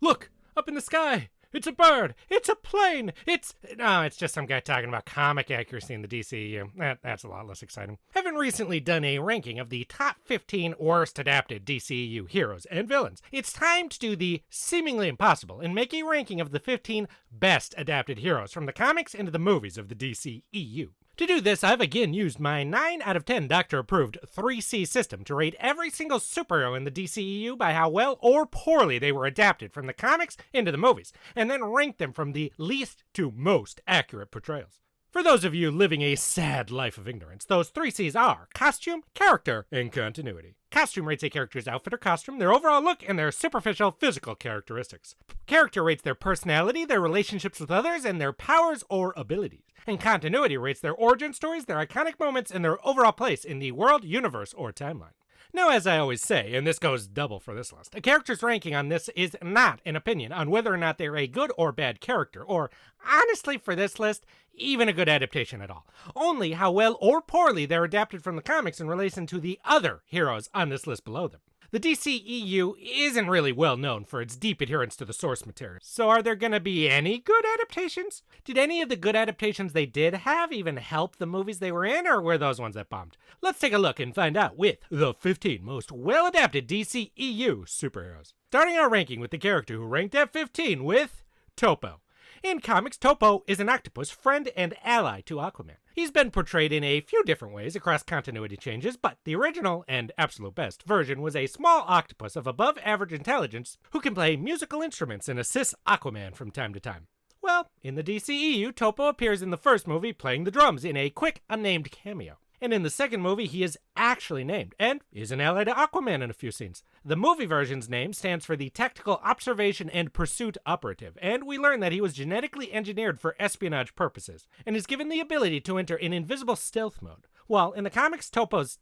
Look, up in the sky. It's a bird. It's a plane. No, it's just some guy talking about comic accuracy in the DCEU. That's a lot less exciting. Having recently done a ranking of the top 15 worst adapted DCEU heroes and villains, it's time to do the seemingly impossible and make a ranking of the 15 best adapted heroes from the comics into the movies of the DCEU. To do this, I've again used my 9 out of 10 doctor-approved 3C system to rate every single superhero in the DCEU by how well or poorly they were adapted from the comics into the movies, and then rank them from the least to most accurate portrayals. For those of you living a sad life of ignorance, those 3 C's are costume, character, and continuity. Costume rates a character's outfit or costume, their overall look, and their superficial physical characteristics. Character rates their personality, their relationships with others, and their powers or abilities. And continuity rates their origin stories, their iconic moments, and their overall place in the world, universe, or timeline. Now, as I always say, and this goes double for this list, a character's ranking on this is not an opinion on whether or not they're a good or bad character, or, honestly for this list, even a good adaptation at all. Only how well or poorly they're adapted from the comics in relation to the other heroes on this list below them. The DCEU isn't really well known for its deep adherence to the source material, so are there gonna be any good adaptations? Did any of the good adaptations they did have even help the movies they were in, or were those ones that bombed? Let's take a look and find out with the 15 most well-adapted DCEU superheroes. Starting our ranking with the character who ranked at 15 with Topo. In comics, Topo is an octopus friend and ally to Aquaman. He's been portrayed in a few different ways across continuity changes, but the original and absolute best version was a small octopus of above average intelligence who can play musical instruments and assists Aquaman from time to time. Well, in the DCEU, Topo appears in the first movie playing the drums in a quick, unnamed cameo. And in the second movie, he is actually named, and is an ally to Aquaman in a few scenes. The movie version's name stands for the Tactical Observation and Pursuit Operative, and we learn that he was genetically engineered for espionage purposes, and is given the ability to enter in invisible stealth mode. While in the comics,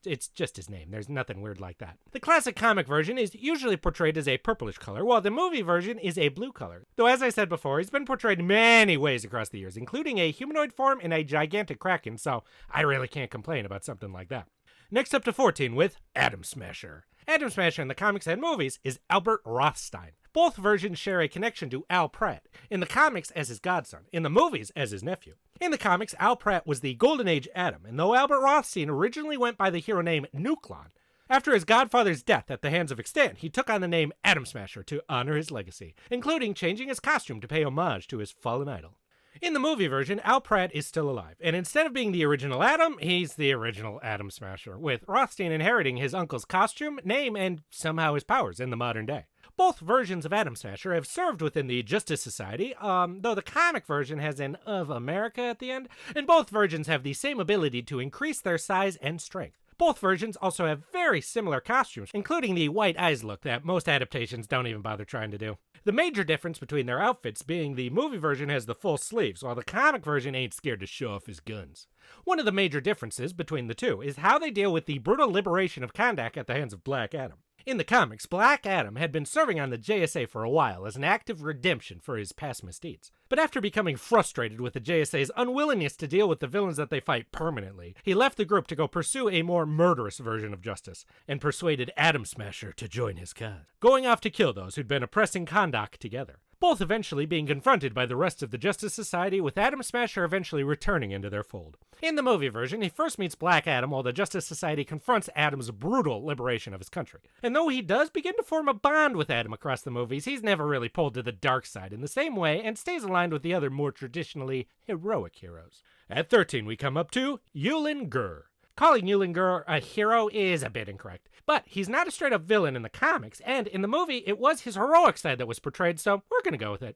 it's just his name. There's nothing weird like that. The classic comic version is usually portrayed as a purplish color, while the movie version is a blue color. Though as I said before, he's been portrayed many ways across the years, including a humanoid form and a gigantic kraken, so I really can't complain about something like that. Next up to 14 with Atom Smasher. Atom Smasher in the comics and movies is Albert Rothstein. Both versions share a connection to Al Pratt, in the comics as his godson, in the movies as his nephew. In the comics, Al Pratt was the Golden Age Atom, and though Albert Rothstein originally went by the hero name Nuklon, after his godfather's death at the hands of Extant, he took on the name Atom Smasher to honor his legacy, including changing his costume to pay homage to his fallen idol. In the movie version, Al Pratt is still alive, and instead of being the original Atom, he's the original Atom Smasher, with Rothstein inheriting his uncle's costume, name, and somehow his powers in the modern day. Both versions of Atom Smasher have served within the Justice Society, though the comic version has an of America at the end, and both versions have the same ability to increase their size and strength. Both versions also have very similar costumes, including the white eyes look that most adaptations don't even bother trying to do. The major difference between their outfits being the movie version has the full sleeves, while the comic version ain't scared to show off his guns. One of the major differences between the two is how they deal with the brutal liberation of Kahndaq at the hands of Black Adam. In the comics, Black Adam had been serving on the JSA for a while as an act of redemption for his past misdeeds. But after becoming frustrated with the JSA's unwillingness to deal with the villains that they fight permanently, he left the group to go pursue a more murderous version of justice, and persuaded Atom Smasher to join his cause, going off to kill those who'd been oppressing Kahndaq together. Both eventually being confronted by the rest of the Justice Society, with Atom Smasher eventually returning into their fold. In the movie version, he first meets Black Adam while the Justice Society confronts Adam's brutal liberation of his country. And though he does begin to form a bond with Adam across the movies, he's never really pulled to the dark side in the same way and stays aligned with the other more traditionally heroic heroes. At 13, we come up to Yulan Gurr. Calling Yulan Gurr a hero is a bit incorrect, but he's not a straight-up villain in the comics, and in the movie, it was his heroic side that was portrayed, so we're gonna go with it.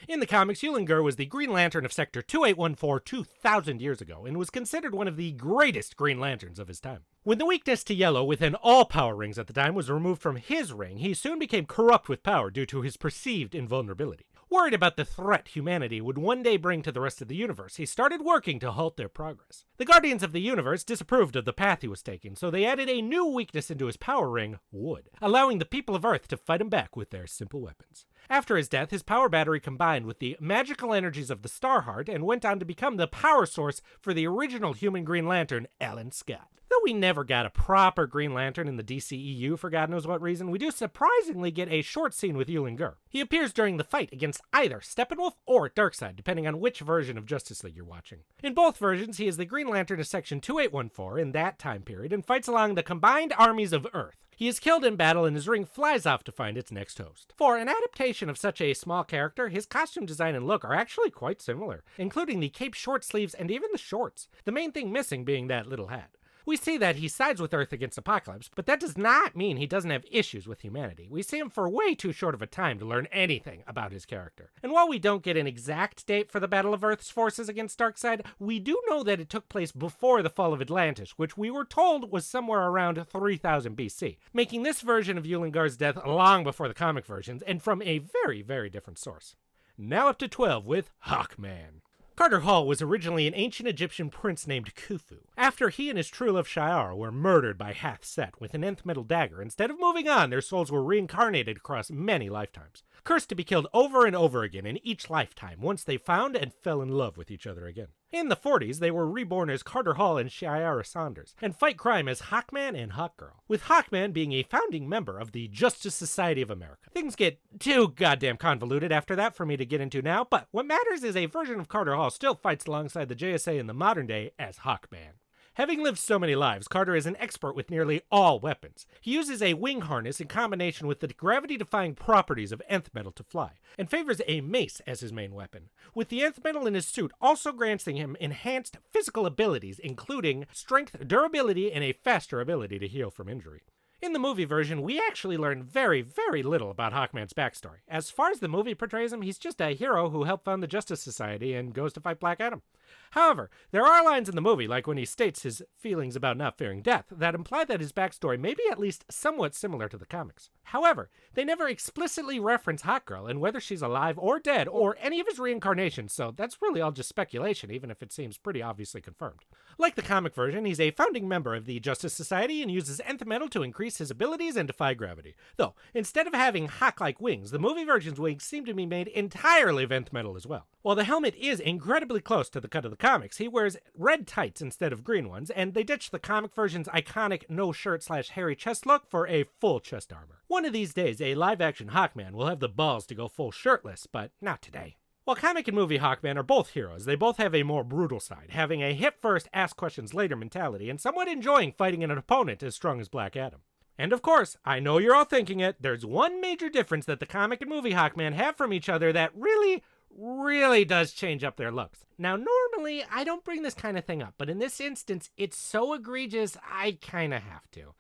In the comics, Yulan Gurr was the Green Lantern of Sector 2814 2,000 years ago, and was considered one of the greatest Green Lanterns of his time. When the weakness to yellow within all power rings at the time was removed from his ring, he soon became corrupt with power due to his perceived invulnerability. Worried about the threat humanity would one day bring to the rest of the universe, he started working to halt their progress. The Guardians of the Universe disapproved of the path he was taking, so they added a new weakness into his power ring, wood, allowing the people of Earth to fight him back with their simple weapons. After his death, his power battery combined with the magical energies of the Starheart and went on to become the power source for the original human Green Lantern, Alan Scott. Though though we never got a proper Green Lantern in the DCEU for God knows what reason, we do surprisingly get a short scene with Yulan Gurr. He appears during the fight against either Steppenwolf or Darkseid, depending on which version of Justice League you're watching. In both versions, he is the Green Lantern of Section 2814 in that time period and fights along the combined armies of Earth. He is killed in battle and his ring flies off to find its next host. For an adaptation of such a small character, his costume design and look are actually quite similar, including the cape short sleeves and even the shorts, the main thing missing being that little hat. We see that he sides with Earth against Apocalypse, but that does not mean he doesn't have issues with humanity. We see him for way too short of a time to learn anything about his character. And while we don't get an exact date for the Battle of Earth's forces against Darkseid, we do know that it took place before the fall of Atlantis, which we were told was somewhere around 3000 BC, making this version of Yulan Gurr's death long before the comic versions, and from a very, very different source. Now up to 12 with Hawkman. Carter Hall was originally an ancient Egyptian prince named Khufu. After he and his true love Shi'ar were murdered by Hath Set with an nth metal dagger, instead of moving on, their souls were reincarnated across many lifetimes, cursed to be killed over and over again in each lifetime once they found and fell in love with each other again. In the 40s, they were reborn as Carter Hall and Shi'ar Saunders, and fight crime as Hawkman and Hawkgirl, with Hawkman being a founding member of the Justice Society of America. Things get too goddamn convoluted after that for me to get into now, but what matters is a version of Carter Hall still fights alongside the JSA in the modern day as Hawkman. Having lived so many lives, Carter is an expert with nearly all weapons. He uses a wing harness in combination with the gravity-defying properties of nth metal to fly, and favors a mace as his main weapon, with the nth metal in his suit also granting him enhanced physical abilities, including strength, durability, and a faster ability to heal from injury. In the movie version, we actually learn very, very little about Hawkman's backstory. As far as the movie portrays him, he's just a hero who helped found the Justice Society and goes to fight Black Adam. However, there are lines in the movie, like when he states his feelings about not fearing death, that imply that his backstory may be at least somewhat similar to the comics. However, they never explicitly reference Hawkgirl and whether she's alive or dead or any of his reincarnations, so that's really all just speculation, even if it seems pretty obviously confirmed. Like the comic version, he's a founding member of the Justice Society and uses nth metal to increase his abilities and defy gravity. Though, instead of having hawk-like wings, the movie version's wings seem to be made entirely of nth metal as well. While the helmet is incredibly close to the cut of the comics, he wears red tights instead of green ones, and they ditched the comic version's iconic no-shirt/hairy chest look for a full chest armor. One of these days, a live-action Hawkman will have the balls to go full shirtless, but not today. While comic and movie Hawkman are both heroes, they both have a more brutal side, having a hit-first, ask-questions-later mentality, and somewhat enjoying fighting an opponent as strong as Black Adam. And of course, I know you're all thinking it, there's one major difference that the comic and movie Hawkman have from each other that really does change up their looks. Now, normally, I don't bring this kind of thing up, but in this instance, it's so egregious, I kinda have to.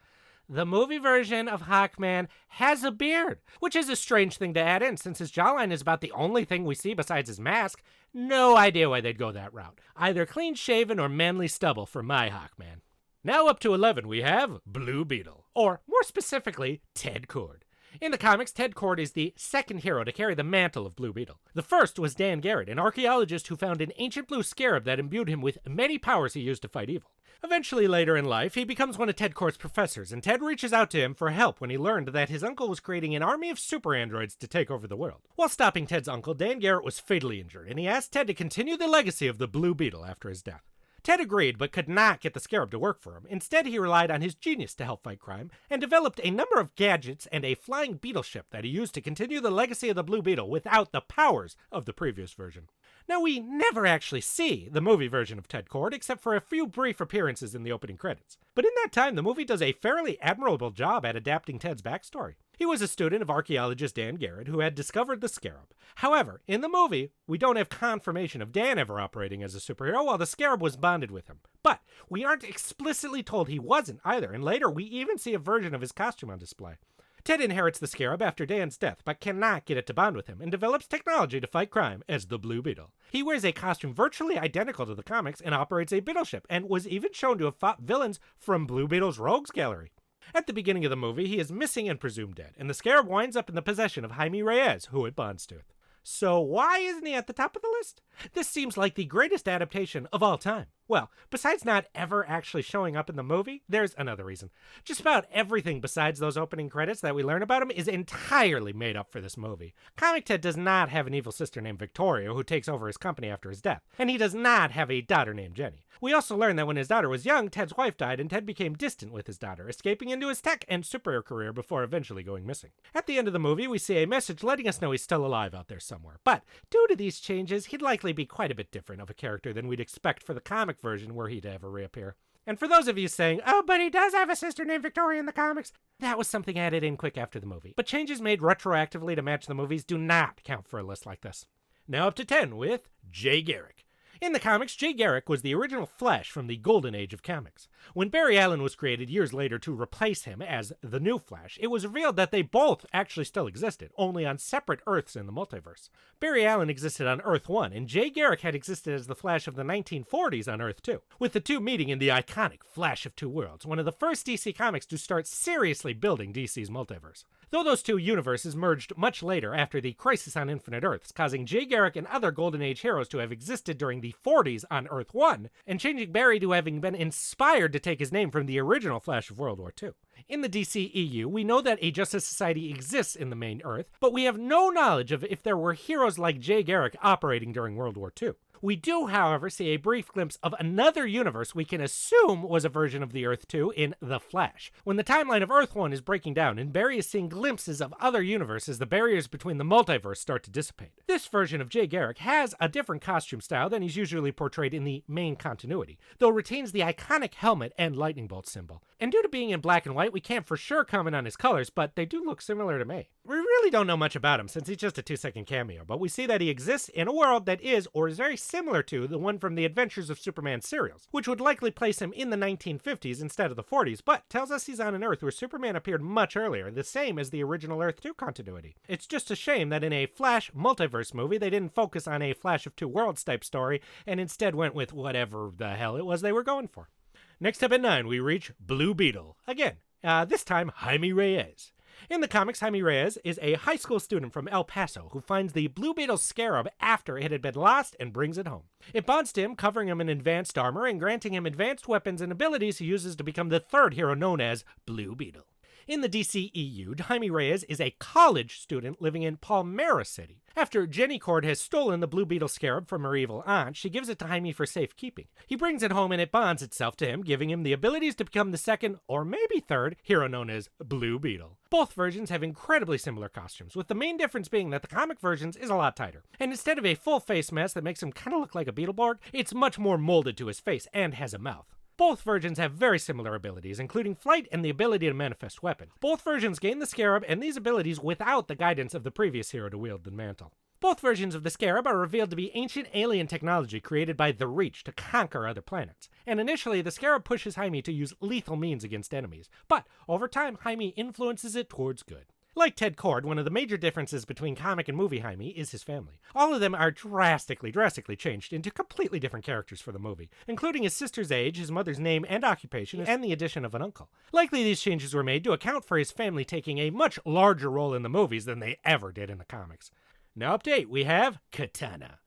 The movie version of Hawkman has a beard, which is a strange thing to add in since his jawline is about the only thing we see besides his mask. No idea why they'd go that route. Either clean-shaven or manly stubble for my Hawkman. Now up to 11 we have Blue Beetle, or more specifically, Ted Kord. In the comics, Ted Kord is the second hero to carry the mantle of Blue Beetle. The first was Dan Garrett, an archaeologist who found an ancient blue scarab that imbued him with many powers he used to fight evil. Eventually, later in life, he becomes one of Ted Kord's professors, and Ted reaches out to him for help when he learned that his uncle was creating an army of super androids to take over the world. While stopping Ted's uncle, Dan Garrett was fatally injured, and he asked Ted to continue the legacy of the Blue Beetle after his death. Ted agreed, but could not get the scarab to work for him. Instead, he relied on his genius to help fight crime, and developed a number of gadgets and a flying beetle ship that he used to continue the legacy of the Blue Beetle without the powers of the previous version. Now, we never actually see the movie version of Ted Kord, except for a few brief appearances in the opening credits. But in that time, the movie does a fairly admirable job at adapting Ted's backstory. He was a student of archaeologist Dan Garrett, who had discovered the scarab. However, in the movie, we don't have confirmation of Dan ever operating as a superhero while the scarab was bonded with him. But we aren't explicitly told he wasn't either, and later we even see a version of his costume on display. Ted inherits the scarab after Dan's death, but cannot get it to bond with him, and develops technology to fight crime as the Blue Beetle. He wears a costume virtually identical to the comics and operates a beetle ship, and was even shown to have fought villains from Blue Beetle's Rogues Gallery. At the beginning of the movie, he is missing and presumed dead, and the scarab winds up in the possession of Jaime Reyes, who it bonds to. So why isn't he at the top of the list? This seems like the greatest adaptation of all time. Well, besides not ever actually showing up in the movie, there's another reason. Just about everything besides those opening credits that we learn about him is entirely made up for this movie. Comic Ted does not have an evil sister named Victoria who takes over his company after his death, and he does not have a daughter named Jenny. We also learn that when his daughter was young, Ted's wife died and Ted became distant with his daughter, escaping into his tech and superhero career before eventually going missing. At the end of the movie, we see a message letting us know he's still alive out there somewhere, but due to these changes, he'd likely be quite a bit different of a character than we'd expect for the comic version were he to ever reappear. And for those of you saying, oh, but he does have a sister named Victoria in the comics, that was something added in quick after the movie. But changes made retroactively to match the movies do not count for a list like this. Now up to 10 with Jay Garrick. In the comics, Jay Garrick was the original Flash from the golden age of comics. When Barry Allen was created years later to replace him as the new Flash, it was revealed that they both actually still existed, only on separate Earths in the multiverse. Barry Allen existed on Earth 1, and Jay Garrick had existed as the Flash of the 1940s on Earth 2, with the two meeting in the iconic Flash of Two Worlds, one of the first DC comics to start seriously building DC's multiverse. Though those two universes merged much later after the Crisis on Infinite Earths, causing Jay Garrick and other Golden Age heroes to have existed during the 40s on Earth 1, and changing Barry to having been inspired to take his name from the original Flash of World War II. In the DCEU, we know that a Justice Society exists in the main Earth, but we have no knowledge of if there were heroes like Jay Garrick operating during World War II. We do, however, see a brief glimpse of another universe we can assume was a version of the Earth 2 in The Flash. When the timeline of Earth 1 is breaking down and Barry is seeing glimpses of other universes, the barriers between the multiverse start to dissipate. This version of Jay Garrick has a different costume style than he's usually portrayed in the main continuity, though retains the iconic helmet and lightning bolt symbol. And due to being in black and white, we can't for sure comment on his colors, but they do look similar to me. We really don't know much about him since he's just a 2-second cameo, but we see that he exists in a world that is, or is very similar to, the one from the Adventures of Superman serials, which would likely place him in the 1950s instead of the 40s, but tells us he's on an Earth where Superman appeared much earlier, the same as the original Earth 2 continuity. It's just a shame that in a Flash multiverse movie, they didn't focus on a Flash of Two Worlds type story, and instead went with whatever the hell it was they were going for. Next up at 9, we reach Blue Beetle. Again, this time Jaime Reyes. In the comics, Jaime Reyes is a high school student from El Paso who finds the Blue Beetle scarab after it had been lost and brings it home. It bonds to him, covering him in advanced armor and granting him advanced weapons and abilities he uses to become the third hero known as Blue Beetle. In the DCEU, Jaime Reyes is a college student living in Palmera City. After Jenny Cord has stolen the Blue Beetle scarab from her evil aunt, she gives it to Jaime for safekeeping. He brings it home and it bonds itself to him, giving him the abilities to become the second, or maybe third, hero known as Blue Beetle. Both versions have incredibly similar costumes, with the main difference being that the comic versions is a lot tighter. And instead of a full face mask that makes him kind of look like a Beetleborg, it's much more molded to his face and has a mouth. Both versions have very similar abilities, including flight and the ability to manifest weapons. Both versions gain the scarab and these abilities without the guidance of the previous hero to wield the mantle. Both versions of the scarab are revealed to be ancient alien technology created by the Reach to conquer other planets. And initially, the scarab pushes Jaime to use lethal means against enemies, but over time, Jaime influences it towards good. Like Ted Kord, one of the major differences between comic and movie Jaime is his family. All of them are drastically changed into completely different characters for the movie, including his sister's age, his mother's name and occupation, and the addition of an uncle. Likely these changes were made to account for his family taking a much larger role in the movies than they ever did in the comics. Now up to 8, we have Katana.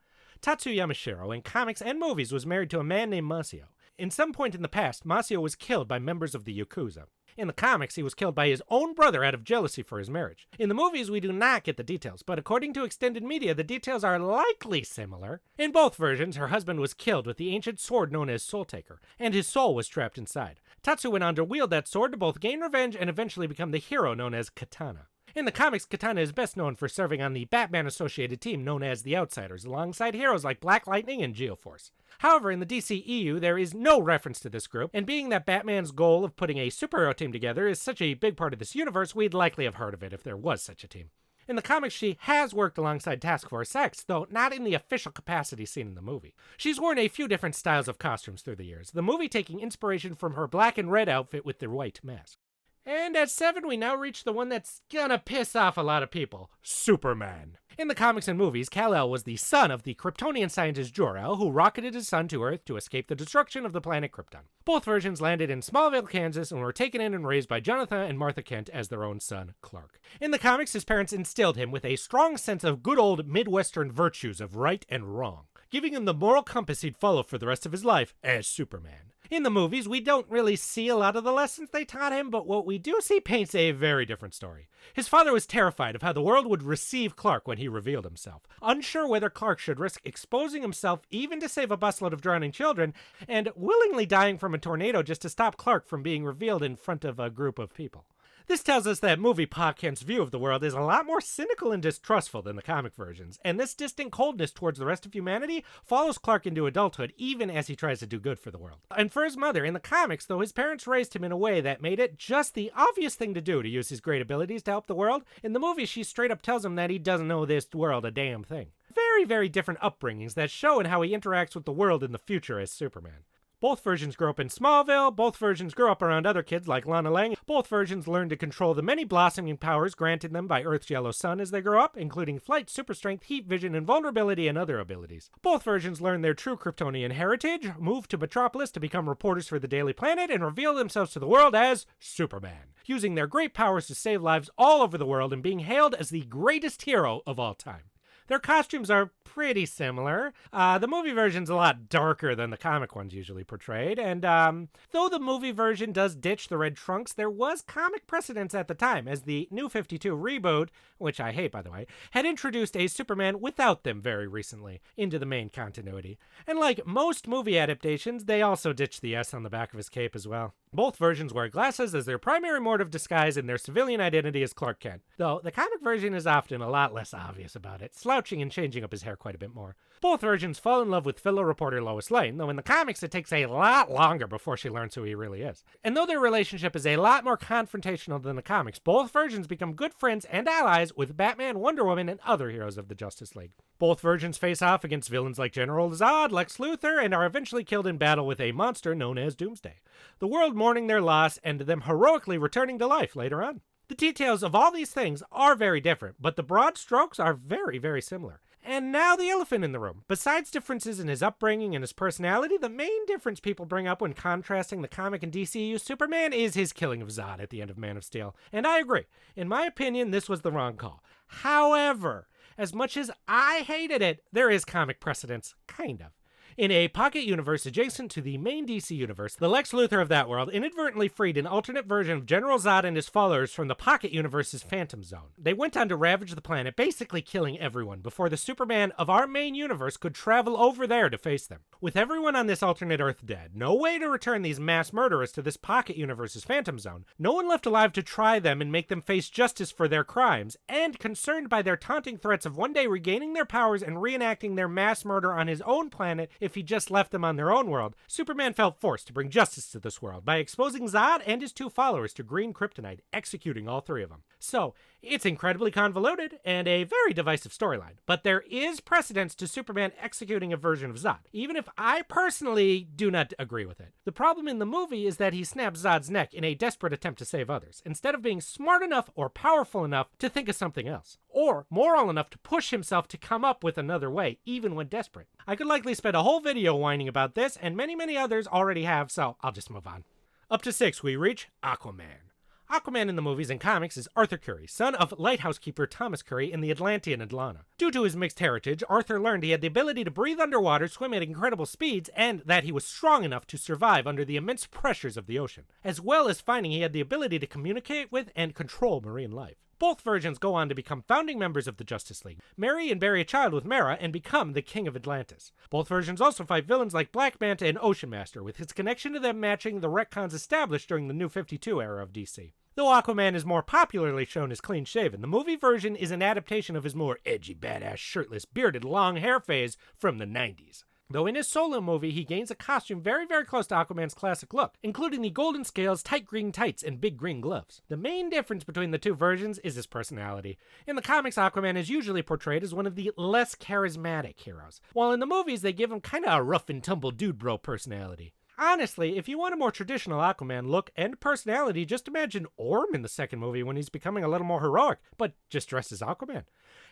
Tatsu Yamashiro in comics and movies was married to a man named Masio. In some point in the past, Masio was killed by members of the Yakuza. In the comics, he was killed by his own brother out of jealousy for his marriage. In the movies, we do not get the details, but according to extended media, the details are likely similar. In both versions, her husband was killed with the ancient sword known as Soul Taker, and his soul was trapped inside. Tatsu went on to wield that sword to both gain revenge and eventually become the hero known as Katana. In the comics, Katana is best known for serving on the Batman-associated team known as the Outsiders, alongside heroes like Black Lightning and Geoforce. However, in the DCEU, there is no reference to this group, and being that Batman's goal of putting a superhero team together is such a big part of this universe, we'd likely have heard of it if there was such a team. In the comics, she has worked alongside Task Force X, though not in the official capacity seen in the movie. She's worn a few different styles of costumes through the years, the movie taking inspiration from her black and red outfit with the white mask. And at 7, we now reach the one that's gonna piss off a lot of people, Superman. In the comics and movies, Kal-El was the son of the Kryptonian scientist Jor-El, who rocketed his son to Earth to escape the destruction of the planet Krypton. Both versions landed in Smallville, Kansas, and were taken in and raised by Jonathan and Martha Kent as their own son, Clark. In the comics, his parents instilled him with a strong sense of good old Midwestern virtues of right and wrong. giving him the moral compass he'd follow for the rest of his life as Superman. In the movies, we don't really see a lot of the lessons they taught him, but what we do see paints a very different story. His father was terrified of how the world would receive Clark when he revealed himself, unsure whether Clark should risk exposing himself even to save a busload of drowning children, and willingly dying from a tornado just to stop Clark from being revealed in front of a group of people. This tells us that movie Pa Kent's view of the world is a lot more cynical and distrustful than the comic versions, and this distant coldness towards the rest of humanity follows Clark into adulthood even as he tries to do good for the world. And for his mother, in the comics, though his parents raised him in a way that made it just the obvious thing to do to use his great abilities to help the world, in the movie she straight up tells him that he doesn't know this world a damn thing. Very, very different upbringings that show in how he interacts with the world in the future as Superman. Both versions grew up in Smallville, both versions grew up around other kids like Lana Lang, both versions learned to control the many blossoming powers granted them by Earth's yellow sun as they grow up, including flight, super strength, heat vision, invulnerability, and other abilities. Both versions learned their true Kryptonian heritage, moved to Metropolis to become reporters for the Daily Planet, and reveal themselves to the world as Superman, using their great powers to save lives all over the world and being hailed as the greatest hero of all time. Their costumes are pretty similar. The movie version's a lot darker than the comic ones usually portrayed, and though the movie version does ditch the red trunks, there was comic precedence at the time, as the New 52 reboot, which I hate by the way, had introduced a Superman without them very recently into the main continuity. And like most movie adaptations, they also ditched the S on the back of his cape as well. Both versions wear glasses as their primary mode of disguise and their civilian identity as Clark Kent, though the comic version is often a lot less obvious about it, slouching and changing up his hair quite a bit more. Both versions fall in love with fellow reporter Lois Lane, though in the comics it takes a lot longer before she learns who he really is. And though their relationship is a lot more confrontational than the comics, both versions become good friends and allies with Batman, Wonder Woman, and other heroes of the Justice League. Both versions face off against villains like General Zod, Lex Luthor, and are eventually killed in battle with a monster known as Doomsday, the world mourning their loss and them heroically returning to life later on. The details of all these things are very different, but the broad strokes are very, very similar. And now the elephant in the room. Besides differences in his upbringing and his personality, the main difference people bring up when contrasting the comic and DCEU Superman is his killing of Zod at the end of Man of Steel. And I agree. In my opinion, this was the wrong call. However, as much as I hated it, there is comic precedence, kind of. In a pocket universe adjacent to the main DC universe, the Lex Luthor of that world inadvertently freed an alternate version of General Zod and his followers from the pocket universe's Phantom Zone. They went on to ravage the planet, basically killing everyone, before the Superman of our main universe could travel over there to face them. With everyone on this alternate Earth dead, no way to return these mass murderers to this pocket universe's Phantom Zone, no one left alive to try them and make them face justice for their crimes, and concerned by their taunting threats of one day regaining their powers and reenacting their mass murder on his own planet if he just left them on their own world, Superman felt forced to bring justice to this world by exposing Zod and his two followers to green kryptonite, executing all three of them. So, it's incredibly convoluted and a very divisive storyline, but there is precedence to Superman executing a version of Zod, even if I personally do not agree with it. The problem in the movie is that he snaps Zod's neck in a desperate attempt to save others, instead of being smart enough or powerful enough to think of something else, or moral enough to push himself to come up with another way, even when desperate. I could likely spend a whole video whining about this, and many others already have, so I'll just move on. Up to 6, we reach Aquaman. Aquaman in the movies and comics is Arthur Curry, son of lighthouse keeper Thomas Curry in the Atlantean Atlanta. Due to his mixed heritage, Arthur learned he had the ability to breathe underwater, swim at incredible speeds, and that he was strong enough to survive under the immense pressures of the ocean, as well as finding he had the ability to communicate with and control marine life. Both versions go on to become founding members of the Justice League, marry and bury a child with Mera, and become the King of Atlantis. Both versions also fight villains like Black Manta and Ocean Master, with his connection to them matching the retcons established during the New 52 era of DC. Though Aquaman is more popularly shown as clean-shaven, the movie version is an adaptation of his more edgy, badass, shirtless, bearded, long hair phase from the 90s. Though in his solo movie, he gains a costume very close to Aquaman's classic look, including the golden scales, tight green tights, and big green gloves. The main difference between the two versions is his personality. In the comics, Aquaman is usually portrayed as one of the less charismatic heroes, while in the movies they give him kinda a rough and tumble dude bro personality. Honestly, if you want a more traditional Aquaman look and personality, just imagine Orm in the second movie when he's becoming a little more heroic, but just dressed as Aquaman.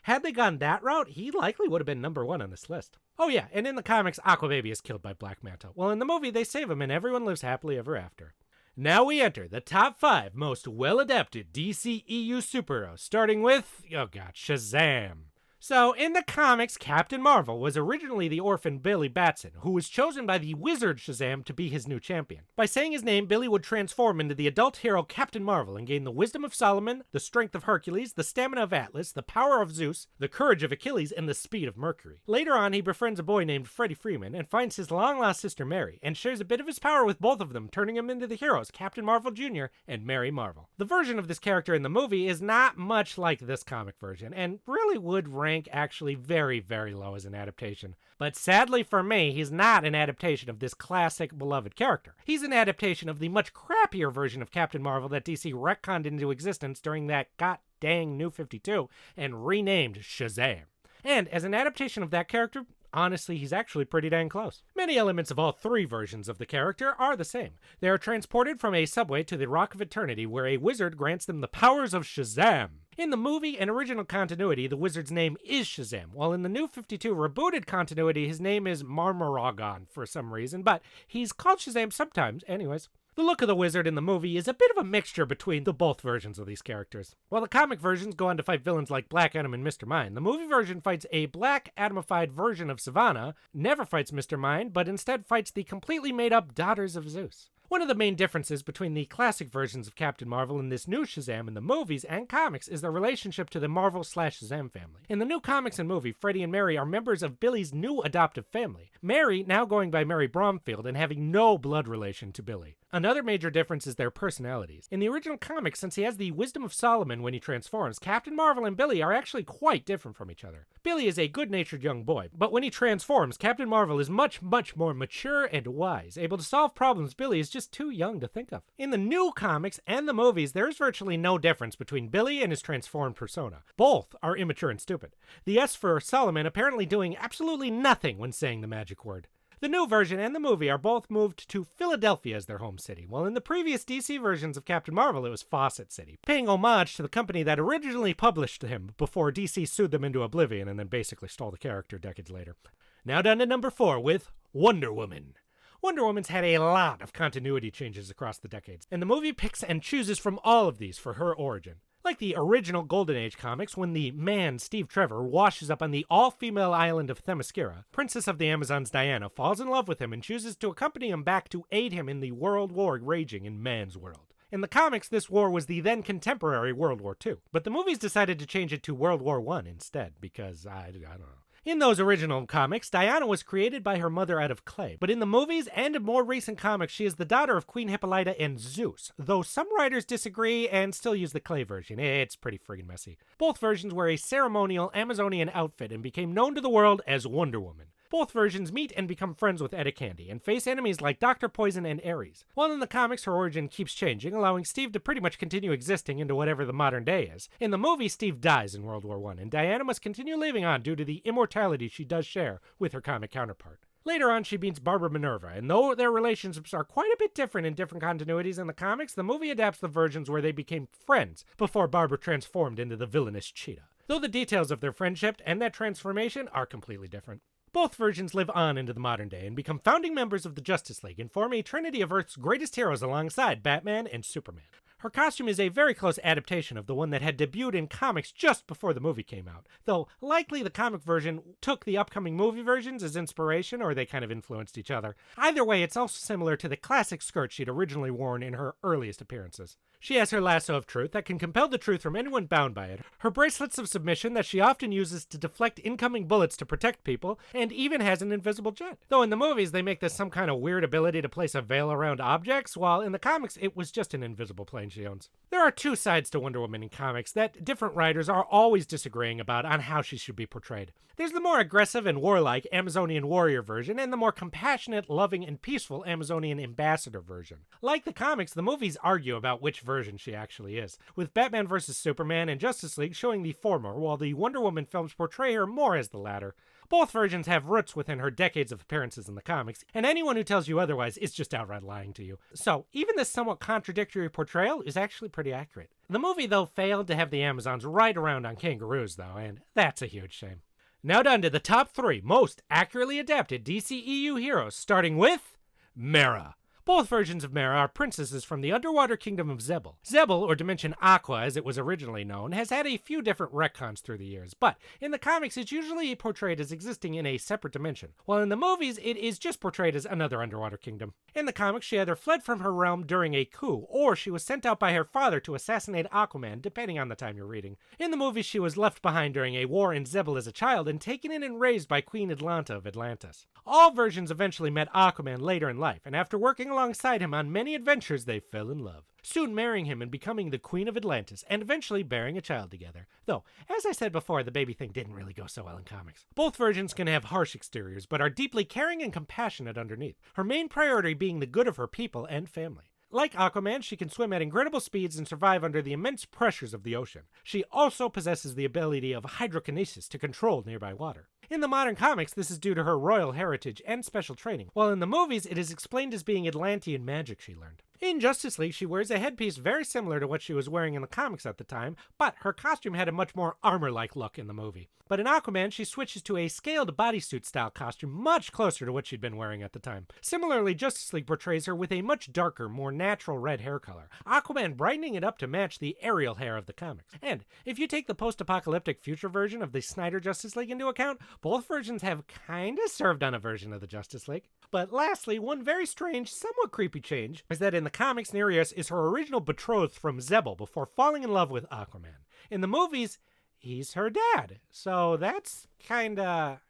Had they gone that route, he likely would have been number 1 on this list. Oh yeah, and in the comics, Aquababy is killed by Black Manta, while in the movie they save him and everyone lives happily ever after. Now we enter the top 5 most well-adapted DCEU superheroes, starting with, Shazam. So, in the comics, Captain Marvel was originally the orphan Billy Batson, who was chosen by the wizard Shazam to be his new champion. By saying his name, Billy would transform into the adult hero Captain Marvel and gain the wisdom of Solomon, the strength of Hercules, the stamina of Atlas, the power of Zeus, the courage of Achilles, and the speed of Mercury. Later on, he befriends a boy named Freddie Freeman and finds his long-lost sister Mary, and shares a bit of his power with both of them, turning him into the heroes Captain Marvel Jr. and Mary Marvel. The version of this character in the movie is not much like this comic version, and really would rank actually very, very low as an adaptation. But sadly for me, he's not an adaptation of this classic, beloved character. He's an adaptation of the much crappier version of Captain Marvel that DC retconned into existence during that god-dang New 52 and renamed Shazam. And as an adaptation of that character, honestly, he's actually pretty dang close. Many elements of all three versions of the character are the same. They are transported from a subway to the Rock of Eternity, where a wizard grants them the powers of Shazam. In the movie and original continuity, the wizard's name is Shazam, while in the New 52 rebooted continuity, his name is Marmaragon for some reason, but he's called Shazam sometimes anyways. The look of the wizard in the movie is a bit of a mixture between the both versions of these characters. While the comic versions go on to fight villains like Black Adam and Mr. Mind, the movie version fights a black Adamified version of Sivana, never fights Mr. Mind, but instead fights the completely made-up Daughters of Zeus. One of the main differences between the classic versions of Captain Marvel and this new Shazam in the movies and comics is their relationship to the Marvel/Shazam family. In the new comics and movie, Freddie and Mary are members of Billy's new adoptive family, Mary now going by Mary Bromfield and having no blood relation to Billy. Another major difference is their personalities. In the original comics, since he has the wisdom of Solomon when he transforms, Captain Marvel and Billy are actually quite different from each other. Billy is a good-natured young boy, but when he transforms, Captain Marvel is much, much more mature and wise, able to solve problems Billy is just too young to think of. In the new comics and the movies, there is virtually no difference between Billy and his transformed persona. Both are immature and stupid. The S for Solomon apparently doing absolutely nothing when saying the magic word. The new version and the movie are both moved to Philadelphia as their home city, while in the previous DC versions of Captain Marvel it was Fawcett City, paying homage to the company that originally published him before DC sued them into oblivion and then basically stole the character decades later. Now down to number 4 with Wonder Woman. Wonder Woman's had a lot of continuity changes across the decades, and the movie picks and chooses from all of these for her origin. Like the original Golden Age comics, when the man, Steve Trevor, washes up on the all-female island of Themyscira, Princess of the Amazons Diana falls in love with him and chooses to accompany him back to aid him in the world war raging in man's world. In the comics, this war was the then contemporary World War II, but the movies decided to change it to World War I instead, because I don't know. In those original comics, Diana was created by her mother out of clay, but in the movies and in more recent comics, she is the daughter of Queen Hippolyta and Zeus, though some writers disagree and still use the clay version. It's pretty friggin' messy. Both versions wear a ceremonial Amazonian outfit and became known to the world as Wonder Woman. Both versions meet and become friends with Etta Candy, and face enemies like Dr. Poison and Ares. While in the comics, her origin keeps changing, allowing Steve to pretty much continue existing into whatever the modern day is. In the movie, Steve dies in World War I, and Diana must continue living on due to the immortality she does share with her comic counterpart. Later on, she meets Barbara Minerva, and though their relationships are quite a bit different in different continuities in the comics, the movie adapts the versions where they became friends before Barbara transformed into the villainous Cheetah. Though the details of their friendship and that transformation are completely different. Both versions live on into the modern day and become founding members of the Justice League and form a trinity of Earth's greatest heroes alongside Batman and Superman. Her costume is a very close adaptation of the one that had debuted in comics just before the movie came out, though likely the comic version took the upcoming movie versions as inspiration, or they kind of influenced each other. Either way, it's also similar to the classic skirt she'd originally worn in her earliest appearances. She has her lasso of truth that can compel the truth from anyone bound by it, her bracelets of submission that she often uses to deflect incoming bullets to protect people, and even has an invisible jet. Though in the movies they make this some kind of weird ability to place a veil around objects, while in the comics it was just an invisible plane she owns. There are two sides to Wonder Woman in comics that different writers are always disagreeing about on how she should be portrayed. There's the more aggressive and warlike Amazonian warrior version, and the more compassionate, loving, and peaceful Amazonian ambassador version. Like the comics, the movies argue about which version she actually is, with Batman vs. Superman and Justice League showing the former, while the Wonder Woman films portray her more as the latter. Both versions have roots within her decades of appearances in the comics, and anyone who tells you otherwise is just outright lying to you. So, even this somewhat contradictory portrayal is actually pretty accurate. The movie, though, failed to have the Amazons ride around on kangaroos, though, and that's a huge shame. Now down to the top 3 most accurately adapted DCEU heroes, starting with Mera. Both versions of Mera are princesses from the underwater kingdom of Zebel. Zebel, or Dimension Aqua as it was originally known, has had a few different retcons through the years, but in the comics it's usually portrayed as existing in a separate dimension, while in the movies it is just portrayed as another underwater kingdom. In the comics, she either fled from her realm during a coup, or she was sent out by her father to assassinate Aquaman, depending on the time you're reading. In the movies, she was left behind during a war in Zebel as a child and taken in and raised by Queen Atlanta of Atlantis. All versions eventually met Aquaman later in life, and after working alongside him on many adventures, they fell in love, soon marrying him and becoming the Queen of Atlantis, and eventually bearing a child together. Though, as I said before, the baby thing didn't really go so well in comics. Both versions can have harsh exteriors, but are deeply caring and compassionate underneath, her main priority being the good of her people and family. Like Aquaman, she can swim at incredible speeds and survive under the immense pressures of the ocean. She also possesses the ability of hydrokinesis to control nearby water. In the modern comics, this is due to her royal heritage and special training, while in the movies it is explained as being Atlantean magic she learned. In Justice League, she wears a headpiece very similar to what she was wearing in the comics at the time, but her costume had a much more armor-like look in the movie. But in Aquaman, she switches to a scaled bodysuit-style costume much closer to what she'd been wearing at the time. Similarly, Justice League portrays her with a much darker, more natural red hair color, Aquaman brightening it up to match the Ariel hair of the comics. And if you take the post-apocalyptic future version of the Snyder Justice League into account, both versions have kinda served on a version of the Justice League. But lastly, one very strange, somewhat creepy change is that in the comics, Reyes is her original betrothed from Zebel before falling in love with Aquaman. In the movies, he's her dad, so that's kinda...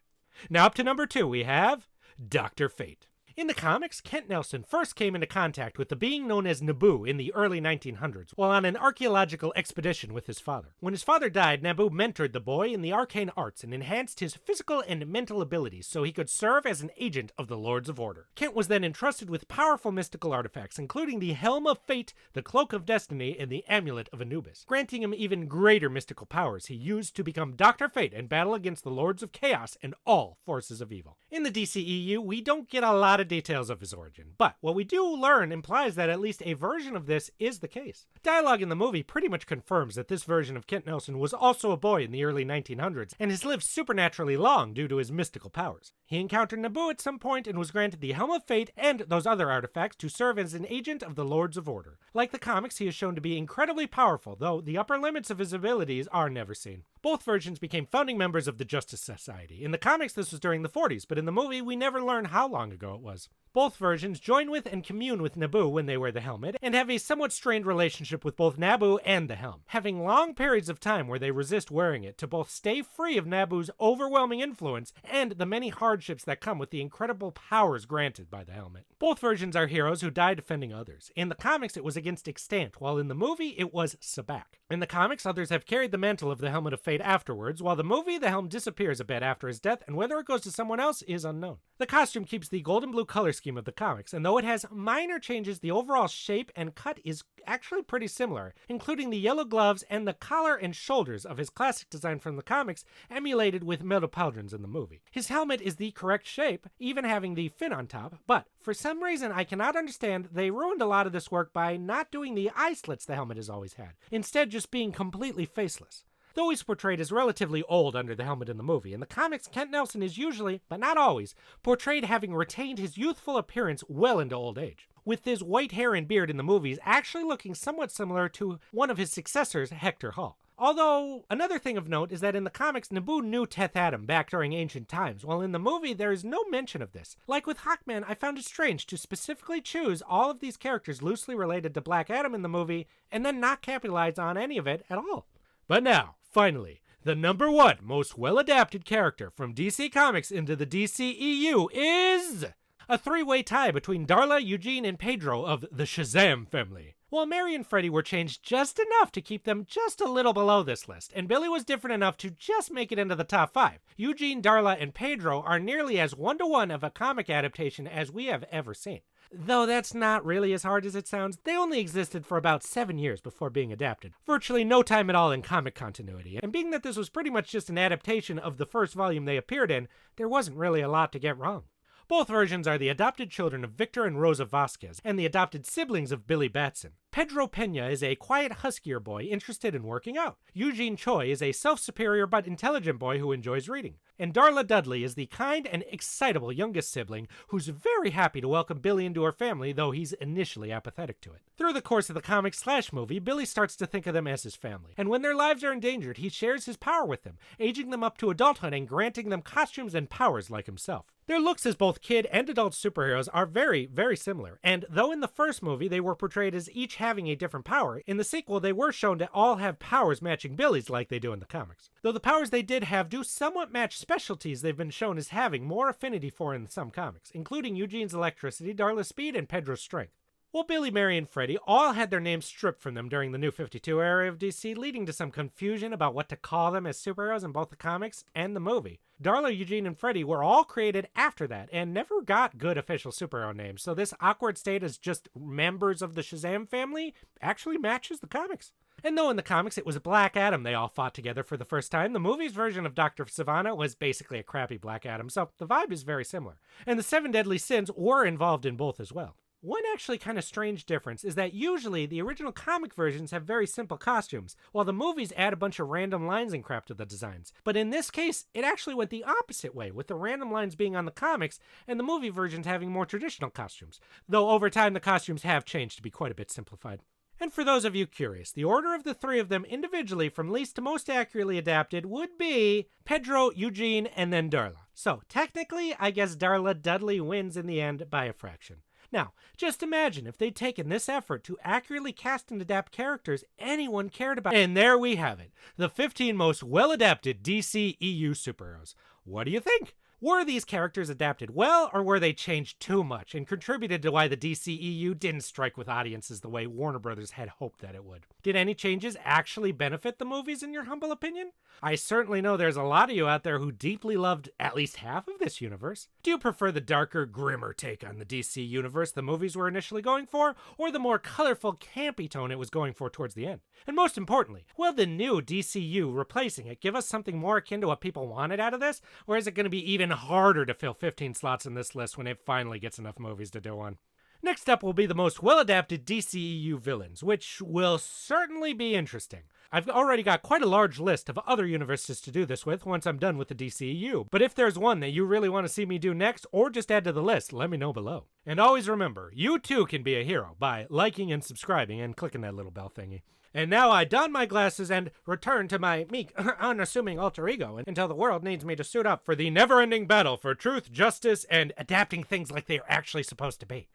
Now up to number 2, we have Dr. Fate. In the comics, Kent Nelson first came into contact with the being known as Nabu in the early 1900s while on an archaeological expedition with his father. When his father died, Nabu mentored the boy in the arcane arts and enhanced his physical and mental abilities so he could serve as an agent of the Lords of Order. Kent was then entrusted with powerful mystical artifacts, including the Helm of Fate, the Cloak of Destiny, and the Amulet of Anubis, granting him even greater mystical powers he used to become Dr. Fate and battle against the Lords of Chaos and all forces of evil. In the DCEU, we don't get a lot of details of his origin, but what we do learn implies that at least a version of this is the case. Dialogue in the movie pretty much confirms that this version of Kent Nelson was also a boy in the early 1900s and has lived supernaturally long due to his mystical powers. He encountered Nabu at some point and was granted the Helm of Fate and those other artifacts to serve as an agent of the Lords of Order. Like the comics, he is shown to be incredibly powerful, though the upper limits of his abilities are never seen. Both versions became founding members of the Justice Society. In the comics, this was during the 40s, but in the movie, we never learn how long ago it was. Both versions join with and commune with Nabu when they wear the helmet, and have a somewhat strained relationship with both Nabu and the helm, having long periods of time where they resist wearing it to both stay free of Nabu's overwhelming influence and the many hardships that come with the incredible powers granted by the helmet. Both versions are heroes who die defending others. In the comics, it was against Extant, while in the movie, it was Sabak. In the comics, others have carried the mantle of the Helmet of Fate afterwards, while the movie, the helm disappears a bit after his death, and whether it goes to someone else is unknown. The costume keeps the gold and blue color scheme of the comics, and though it has minor changes, the overall shape and cut is actually pretty similar, including the yellow gloves and the collar and shoulders of his classic design from the comics, emulated with metal pauldrons in the movie. His helmet is the correct shape, even having the fin on top, but for some reason I cannot understand they ruined a lot of this work by not doing the eye slits the helmet has always had, instead just being completely faceless. Though he's portrayed as relatively old under the helmet in the movie, in the comics, Kent Nelson is usually, but not always, portrayed having retained his youthful appearance well into old age, with his white hair and beard in the movies actually looking somewhat similar to one of his successors, Hector Hall. Although, another thing of note is that in the comics, Nabu knew Teth Adam back during ancient times, while in the movie there is no mention of this. Like with Hawkman, I found it strange to specifically choose all of these characters loosely related to Black Adam in the movie, and then not capitalize on any of it at all. But now, finally, the number 1 most well-adapted character from DC Comics into the DCEU is a three-way tie between Darla, Eugene, and Pedro of the Shazam family. While Mary and Freddy were changed just enough to keep them just a little below this list, and Billy was different enough to just make it into the top 5, Eugene, Darla, and Pedro are nearly as one-to-one of a comic adaptation as we have ever seen. Though that's not really as hard as it sounds, they only existed for about 7 years before being adapted. Virtually no time at all in comic continuity, and being that this was pretty much just an adaptation of the first volume they appeared in, there wasn't really a lot to get wrong. Both versions are the adopted children of Victor and Rosa Vasquez, and the adopted siblings of Billy Batson. Pedro Pena is a quiet, huskier boy interested in working out. Eugene Choi is a self-superior but intelligent boy who enjoys reading. And Darla Dudley is the kind and excitable youngest sibling who's very happy to welcome Billy into her family, though he's initially apathetic to it. Through the course of the comic/movie, Billy starts to think of them as his family. And when their lives are endangered, he shares his power with them, aging them up to adulthood and granting them costumes and powers like himself. Their looks as both kid and adult superheroes are very, very similar, and though in the first movie they were portrayed as each having a different power, in the sequel they were shown to all have powers matching Billy's like they do in the comics. Though the powers they did have do somewhat match specialties they've been shown as having more affinity for in some comics, including Eugene's electricity, Darla's speed, and Pedro's strength. Well, Billy, Mary, and Freddy all had their names stripped from them during the New 52 era of DC, leading to some confusion about what to call them as superheroes in both the comics and the movie. Darla, Eugene, and Freddy were all created after that and never got good official superhero names, so this awkward state as just members of the Shazam family actually matches the comics. And though in the comics it was Black Adam they all fought together for the first time, the movie's version of Dr. Sivana was basically a crappy Black Adam, so the vibe is very similar. And the 7 Deadly Sins were involved in both as well. One actually kind of strange difference is that usually the original comic versions have very simple costumes, while the movies add a bunch of random lines and crap to the designs. But in this case, it actually went the opposite way, with the random lines being on the comics and the movie versions having more traditional costumes, though over time the costumes have changed to be quite a bit simplified. And for those of you curious, the order of the 3 of them individually from least to most accurately adapted would be Pedro, Eugene, and then Darla. So technically, I guess Darla Dudley wins in the end by a fraction. Now, just imagine if they'd taken this effort to accurately cast and adapt characters anyone cared about. And there we have it, the 15 most well-adapted DCEU superheroes. What do you think? Were these characters adapted well, or were they changed too much and contributed to why the DCEU didn't strike with audiences the way Warner Brothers had hoped that it would? Did any changes actually benefit the movies in your humble opinion? I certainly know there's a lot of you out there who deeply loved at least half of this universe. Do you prefer the darker, grimmer take on the DC universe the movies were initially going for, or the more colorful, campy tone it was going for towards the end? And most importantly, will the new DCU replacing it give us something more akin to what people wanted out of this, or is it going to be even harder to fill 15 slots in this list when it finally gets enough movies to do one? Next up will be the most well-adapted DCEU villains, which will certainly be interesting. I've already got quite a large list of other universes to do this with once I'm done with the DCEU, but if there's one that you really want to see me do next, or just add to the list, let me know below. And always remember, you too can be a hero by liking and subscribing and clicking that little bell thingy. And now I don my glasses and return to my meek, unassuming alter ego until the world needs me to suit up for the never-ending battle for truth, justice, and adapting things like they are actually supposed to be.